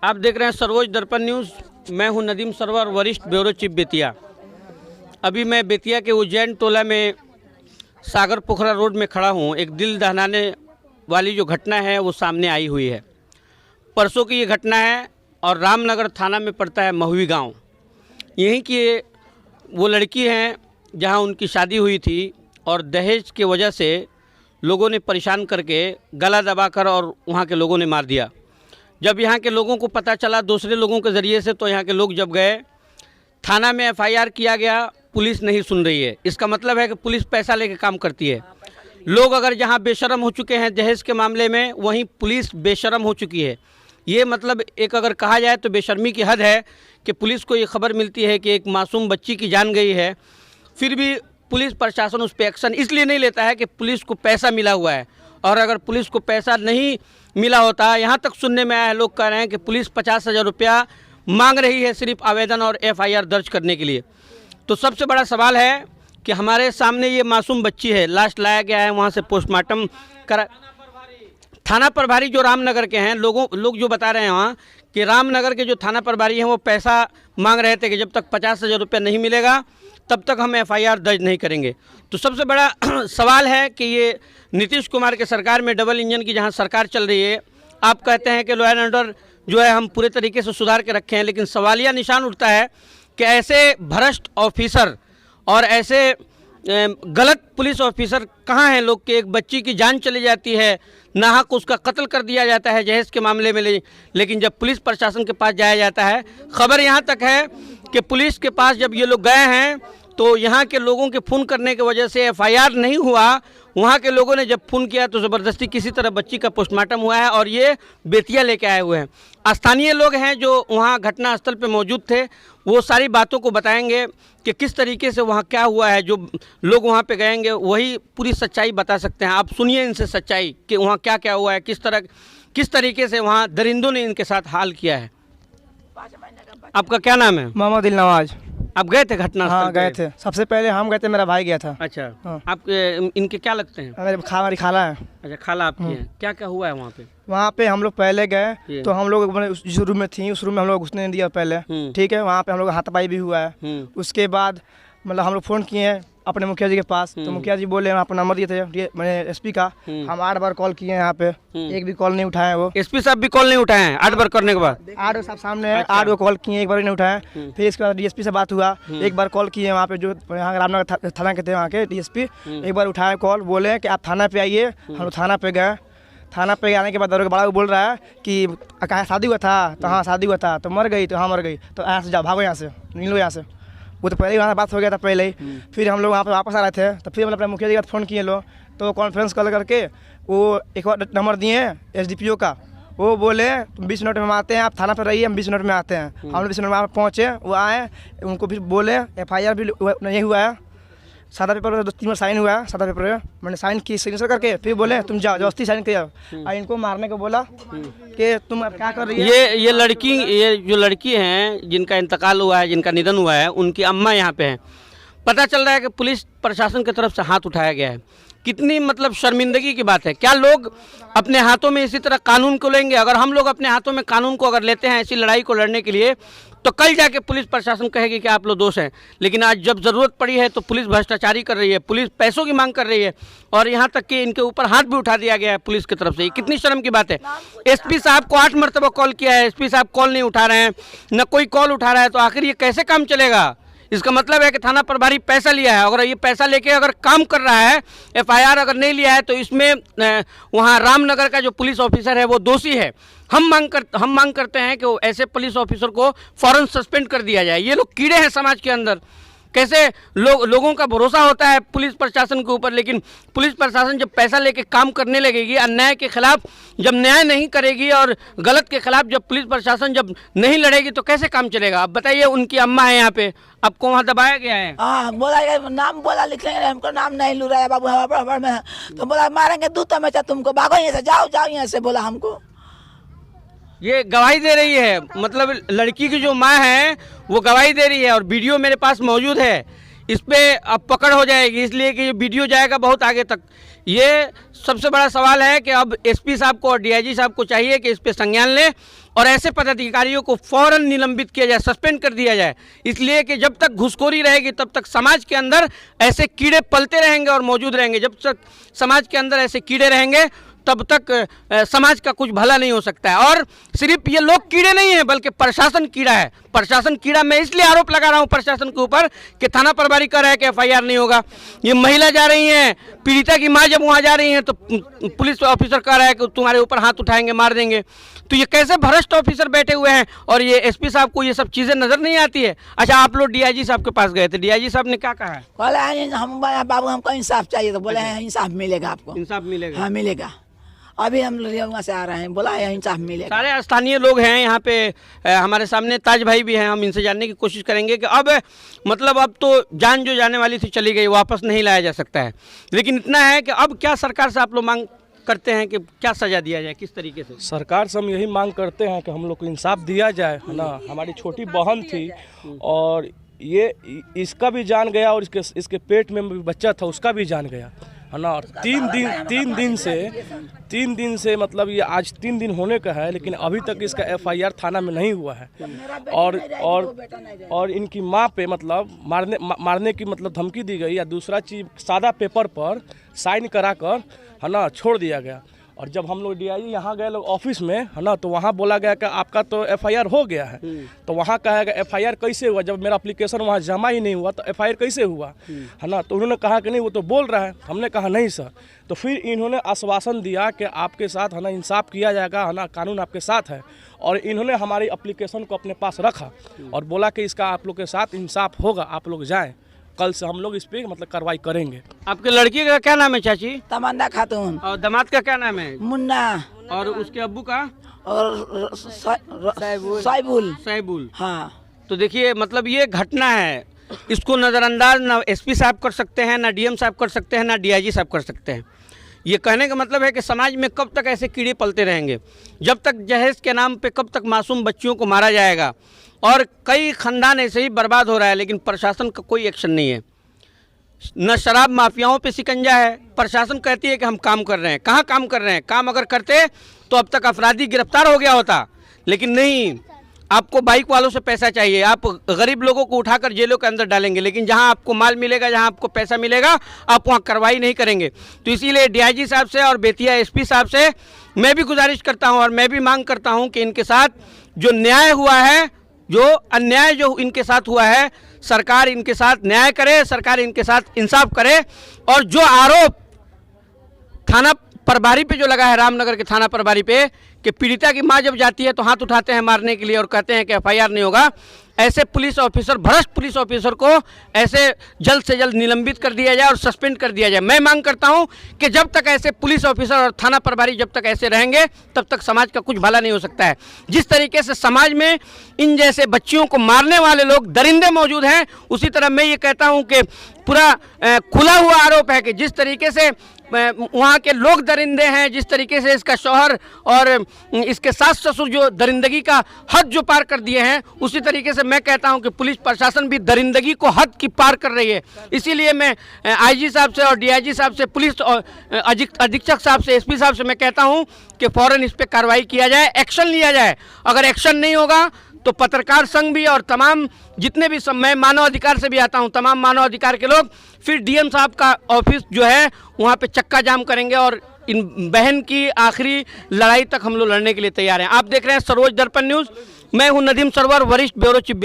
आप देख रहे हैं सर्वोच्च दर्पण न्यूज़। मैं हूं नदीम सरवर, वरिष्ठ ब्यूरो चीफ बेतिया। अभी मैं बेतिया के उज्जैन टोला में सागर पोखरा रोड में खड़ा हूं। एक दिल दहलाने वाली जो घटना है वो सामने आई हुई है। परसों की ये घटना है और रामनगर थाना में पड़ता है महुई गांव। यहीं की वो लड़की हैं जहां उनकी शादी हुई थी और दहेज के वजह से लोगों ने परेशान करके गला दबाकर और वहां के लोगों ने मार दिया। जब यहाँ के लोगों को पता चला दूसरे लोगों के ज़रिए से, तो यहाँ के लोग जब गए थाना में एफआईआर किया गया, पुलिस नहीं सुन रही है। इसका मतलब है कि पुलिस पैसा लेके काम करती है। लोग अगर जहाँ बेशर्म हो चुके हैं दहेज के मामले में, वहीं पुलिस बेशर्म हो चुकी है। ये मतलब एक अगर कहा जाए तो बेशर्मी की हद है कि पुलिस को ये खबर मिलती है कि एक मासूम बच्ची की जान गई है, फिर भी पुलिस प्रशासन उस पर एक्शन इसलिए नहीं लेता है कि पुलिस को पैसा मिला हुआ है। और अगर पुलिस को पैसा नहीं मिला होता, यहाँ तक सुनने में आया है, लोग कह रहे हैं कि पुलिस 50,000 रुपया मांग रही है सिर्फ आवेदन और एफआईआर दर्ज करने के लिए। तो सबसे बड़ा सवाल है कि हमारे सामने ये मासूम बच्ची है, लास्ट लाया गया है वहाँ से पोस्टमार्टम करा। थाना प्रभारी जो रामनगर के हैं, लोग जो बता रहे हैं वहाँ कि रामनगर के जो थाना प्रभारी हैं वो पैसा मांग रहे थे कि जब तक 50,000 रुपया नहीं मिलेगा तब तक हम एफआईआर दर्ज नहीं करेंगे। तो सबसे बड़ा सवाल है कि ये नीतीश कुमार के सरकार में डबल इंजन की जहां सरकार चल रही है, आप कहते हैं कि लॉ एंड ऑर्डर जो है हम पूरे तरीके से सुधार के रखे हैं, लेकिन सवालिया निशान उठता है कि ऐसे भ्रष्ट ऑफिसर और ऐसे गलत पुलिस ऑफिसर कहाँ हैं लोग कि एक बच्ची की जान चली जाती है, नाहक उसका कत्ल कर दिया जाता है दहेज के मामले में, लेकिन जब पुलिस प्रशासन के पास जाया जाता है, खबर यहाँ तक है कि पुलिस के पास जब ये लोग गए हैं तो यहाँ के लोगों के फ़ोन करने की वजह से एफआईआर नहीं हुआ। वहाँ के लोगों ने जब फ़ोन किया तो ज़बरदस्ती किसी तरह बच्ची का पोस्टमार्टम हुआ है और ये बेतिया लेके आए हुए हैं। स्थानीय लोग हैं जो वहाँ घटनास्थल पे मौजूद थे, वो सारी बातों को बताएंगे कि किस तरीके से वहाँ क्या हुआ है। जो लोग वहाँ पे गएंगे वही पूरी सच्चाई बता सकते हैं। आप सुनिए इनसे सच्चाई कि वहाँ क्या क्या हुआ है, किस तरीके से वहाँ दरिंदों ने इनके साथ हाल किया है। आपका क्या नाम है? मोहम्मद दिल नवाज। आप गए थे घटना? हाँ गए थे, सबसे पहले हम गए थे, मेरा भाई गया था। अच्छा हाँ। आप इनके क्या लगते हैं? हमारी खाला है। अच्छा, खाला आपकी है। क्या क्या हुआ है वहाँ पे? वहाँ पे हम लोग पहले गए तो हम लोग जिस रूम में थी उस रूम में हम लोग घुसने नहीं दिया पहले, ठीक है। वहाँ पे हम लोग हाथापाई भी हुआ है। उसके बाद मतलब हम लोग फ़ोन किए हैं अपने मुखिया जी के पास, तो मुखिया जी बोले आपको नंबर दिए थे मैंने एसपी का। हम 8 बार कॉल किए हैं यहाँ पे, एक भी कॉल नहीं उठाए। वो एसपी साहब भी कॉल नहीं उठाए हैं 8 बार करने के बाद? 8 साहब सामने है, 8 कॉल किए, एक बार भी नहीं उठाए। फिर इसके बाद डीएसपी से बात हुआ, एक बार कॉल किए वहाँ पे जो यहाँ रामनगर थाना के थे, वहाँ के डीएसपी एक बार उठाए कॉल, बोले कि आप थाना पे आइए। हम लोग थाना पे गए। थाना पे आने के बाद दरोगा बड़ा बोल रहा है कि कहाँ शादी हुआ था? तो हाँ शादी हुआ था। तो मर गई? तो हाँ मर गई। तो यहाँ से जाओ, भागो यहाँ से, निकलो यहाँ से। वो तो पहले ही वहाँ बात हो गया था पहले ही। फिर हम लोग वहाँ पे वापस आ रहे थे, तो फिर मतलब अपने मुखिया जी का फ़ोन किए लोग, तो कॉन्फ्रेंस कॉल करके वो एक और नंबर दिए एसडीपीओ का। वो बोले 20 मिनट में आते हैं, आप थाना पर रहिए, हम 20 मिनट में आते हैं। हम 20 मिनट में पहुँचे, वो आए, उनको भी बोले एफआईआर भी नहीं हुआ है, सादा पेपर पर 2-3 बार साइन हुआ है। सादा पेपर पर मैंने साइन की, सिग्नेचर करके फिर बोले तुम जाओ जबरदस्ती साइन किया। और इनको मारने को बोला कि तुम अब क्या कर रही है। ये जो लड़की हैं जिनका इंतकाल हुआ है, जिनका निधन हुआ है, उनकी अम्मा यहाँ पे हैं। पता चल रहा है कि पुलिस प्रशासन की तरफ से हाथ उठाया गया है। कितनी मतलब शर्मिंदगी की बात है। क्या लोग अपने हाथों में इसी तरह कानून को लेंगे? अगर हम लोग अपने हाथों में कानून को अगर लेते हैं ऐसी लड़ाई को लड़ने के लिए, तो कल जाके पुलिस प्रशासन कहेगी कि आप लोग दोष हैं। लेकिन आज जब ज़रूरत पड़ी है तो पुलिस भ्रष्टाचारी कर रही है, पुलिस पैसों की मांग कर रही है, और यहाँ तक कि इनके ऊपर हाथ भी उठा दिया गया है पुलिस की तरफ से। ये कितनी शर्म की बात है। एसपी साहब को 8 मरतबा कॉल किया है, एसपी साहब कॉल नहीं उठा रहे हैं, न कोई कॉल उठा रहा है। तो आखिर ये कैसे काम चलेगा? इसका मतलब है कि थाना प्रभारी पैसा लिया है। अगर ये पैसा लेके अगर काम कर रहा है, एफआईआर अगर नहीं लिया है, तो इसमें वहाँ रामनगर का जो पुलिस ऑफिसर है वो दोषी है। हम मांग करते हैं कि वो ऐसे पुलिस ऑफिसर को फौरन सस्पेंड कर दिया जाए। ये लोग कीड़े हैं समाज के अंदर। कैसे लोगों का भरोसा होता है पुलिस प्रशासन के ऊपर, लेकिन पुलिस प्रशासन जब पैसा लेके काम करने लगेगी, अन्याय के खिलाफ जब न्याय नहीं करेगी और गलत के खिलाफ जब पुलिस प्रशासन जब नहीं लड़ेगी, तो कैसे काम चलेगा? अब बताइए, उनकी अम्मा है यहाँ पे, आपको वहाँ दबाया गया है। हाँ बोला गया, नाम बोला लिख लेंगे, हमको नाम नहीं लू रहा है बाबू हवा में। तो बोला मारेंगे 2 तमचा तुमको, भागो यहाँ से, जाओ जाओ यहाँ से, बोला हमको। ये गवाही दे रही है, मतलब लड़की की जो माँ है वो गवाही दे रही है, और वीडियो मेरे पास मौजूद है। इस पर अब पकड़ हो जाएगी, इसलिए कि ये वीडियो जाएगा बहुत आगे तक। ये सबसे बड़ा सवाल है कि अब एसपी साहब को और डीआईजी साहब को चाहिए कि इस पे संज्ञान लें और ऐसे पदाधिकारियों को फौरन निलंबित किया जाए, सस्पेंड कर दिया जाए। इसलिए कि जब तक घुसखोरी रहेगी तब तक समाज के अंदर ऐसे कीड़े पलते रहेंगे और मौजूद रहेंगे। जब तक समाज के अंदर ऐसे कीड़े रहेंगे तब तक समाज का कुछ भला नहीं हो सकता है। और सिर्फ ये लोग कीड़े नहीं हैं बल्कि प्रशासन कीड़ा है। प्रशासन कीड़ा, मैं इसलिए आरोप लगा रहा हूँ प्रशासन के ऊपर कि थाना प्रभारी कह रहा है कि FIR नहीं होगा। ये महिला जा रही हैं, पीड़िता की माँ जब वहाँ जा रही हैं तो पुलिस ऑफिसर कह रहा है कि तुम्हारे ऊपर हाथ उठाएंगे, मार देंगे। तो ये कैसे भ्रष्ट ऑफिसर बैठे हुए हैं और ये SP साहब को ये सब चीज़ें नज़र नहीं आती है। अच्छा, आप लोग DIG साहब के पास गए थे, DIG साहब ने क्या कहा है? बोले हम बाबू हमको इंसाफ चाहिए, तो बोले हैं इंसाफ मिलेगा आपको। इंसाफ मिलेगा? हाँ मिलेगा। अभी हम लोग वहाँ से आ रहे हैं, बोला है इंसाफ मिलेगा। सारे स्थानीय लोग हैं यहाँ पे, हमारे सामने ताज भाई भी हैं। हम इनसे जानने की कोशिश करेंगे कि अब मतलब अब तो जान जो जाने वाली थी चली गई, वापस नहीं लाया जा सकता है। लेकिन इतना है कि अब क्या सरकार से आप लोग मांग करते हैं कि क्या सज़ा दिया जाए, किस तरीके से? सरकार से हम यही मांग करते हैं कि हम लोग को इंसाफ दिया जाए, है ना। हमारी छोटी बहन थी और ये इसका भी जान गया और इसके पेट में भी बच्चा था, उसका भी जान गया, है ना। और तीन दिन से मतलब ये आज 3 दिन होने का है, लेकिन अभी तक इसका FIR थाना में नहीं हुआ है। और इनकी माँ पे मतलब मारने की मतलब धमकी दी गई, या दूसरा चीज़ सादा पेपर पर साइन करा कर, है ना, छोड़ दिया गया। और जब हम लोग DIG यहाँ गए लोग ऑफिस में, है ना, तो वहाँ बोला गया कि आपका तो FIR हो गया है। तो वहाँ कहा गया FIR कैसे हुआ, जब मेरा एप्लीकेशन वहाँ जमा ही नहीं हुआ तो FIR कैसे हुआ, है ना। तो उन्होंने कहा कि नहीं वो तो बोल रहा है। हमने कहा नहीं सर। तो फिर इन्होंने आश्वासन दिया कि आपके साथ, है ना, इंसाफ किया जाएगा, है ना, कानून आपके साथ है। और इन्होंने हमारी एप्लीकेशन को अपने पास रखा और बोला कि इसका आप लोग के साथ इंसाफ होगा, आप लोग जाएँ, कल से हम लोग इस पर मतलब कार्रवाई करेंगे। आपके लड़की का क्या नाम है चाची? तमन्ना खातून। और दामाद का क्या नाम है? मुन्ना। और उसके अब्बू का? और साइबुल। हाँ। तो देखिए, मतलब ये घटना है, इसको नज़रअंदाज ना SP साहब कर सकते हैं, ना DM साहब कर सकते हैं, ना DIG साहब कर सकते हैं। ये कहने का मतलब है कि समाज में कब तक ऐसे कीड़े पलते रहेंगे, जब तक जहेज के नाम पे कब तक मासूम बच्चियों को मारा जाएगा। और कई खानदान ऐसे ही बर्बाद हो रहा है, लेकिन प्रशासन का कोई एक्शन नहीं है। न शराब माफियाओं पे शिकंजा है। प्रशासन कहती है कि हम काम कर रहे हैं, कहाँ काम कर रहे हैं? काम अगर करते तो अब तक अपराधी गिरफ्तार हो गया होता, लेकिन नहीं। आपको बाइक वालों से पैसा चाहिए, आप गरीब लोगों को उठाकर जेलों के अंदर डालेंगे, लेकिन जहां आपको माल मिलेगा, जहां आपको पैसा मिलेगा, आप वहां कार्रवाई नहीं करेंगे। तो इसीलिए DIG साहब से और बेतिया SP साहब से मैं भी गुजारिश करता हूं और मैं भी मांग करता हूं कि इनके साथ जो न्याय हुआ है, जो अन्याय जो इनके साथ हुआ है, सरकार इनके साथ न्याय करे, सरकार इनके साथ इंसाफ करे। और जो आरोप थाना प्रभारी पे जो लगा है, रामनगर के थाना प्रभारी पे, कि पीड़िता की मां जब जाती है तो हाथ उठाते हैं मारने के लिए और कहते हैं कि FIR नहीं होगा, ऐसे पुलिस ऑफिसर, भ्रष्ट पुलिस ऑफिसर को ऐसे जल्द से जल्द निलंबित कर दिया जाए और सस्पेंड कर दिया जाए। मैं मांग करता हूं कि जब तक ऐसे पुलिस ऑफिसर और थाना प्रभारी जब तक ऐसे रहेंगे तब तक समाज का कुछ भला नहीं हो सकता है। जिस तरीके से समाज में इन जैसे बच्चियों को मारने वाले लोग दरिंदे मौजूद हैं, उसी तरह मैं ये कहता हूं कि पूरा खुला हुआ आरोप है कि जिस तरीके से वहाँ के लोग दरिंदे हैं, जिस तरीके से इसका शौहर और इसके सास ससुर जो दरिंदगी का हद जो पार कर दिए हैं, उसी तरीके से मैं कहता हूं कि पुलिस प्रशासन भी दरिंदगी को हद की पार कर रही है। इसीलिए मैं IG साहब से और DIG साहब से, पुलिस अधीक्षक साहब से, SP साहब से मैं कहता हूं कि फ़ौरन इस पर कार्रवाई किया जाए, एक्शन लिया जाए। अगर एक्शन नहीं होगा तो पत्रकार संघ भी और तमाम जितने भी मैं मानव अधिकार से भी आता हूं, तमाम मानव अधिकार के लोग फिर DM साहब का ऑफिस जो है वहां पे चक्का जाम करेंगे और इन बहन की आखिरी लड़ाई तक हम लोग लड़ने के लिए तैयार हैं। आप देख रहे हैं सरोज दर्पण न्यूज़। मैं हूं नदीम सरवर, वरिष्ठ ब्यूरो चीफ।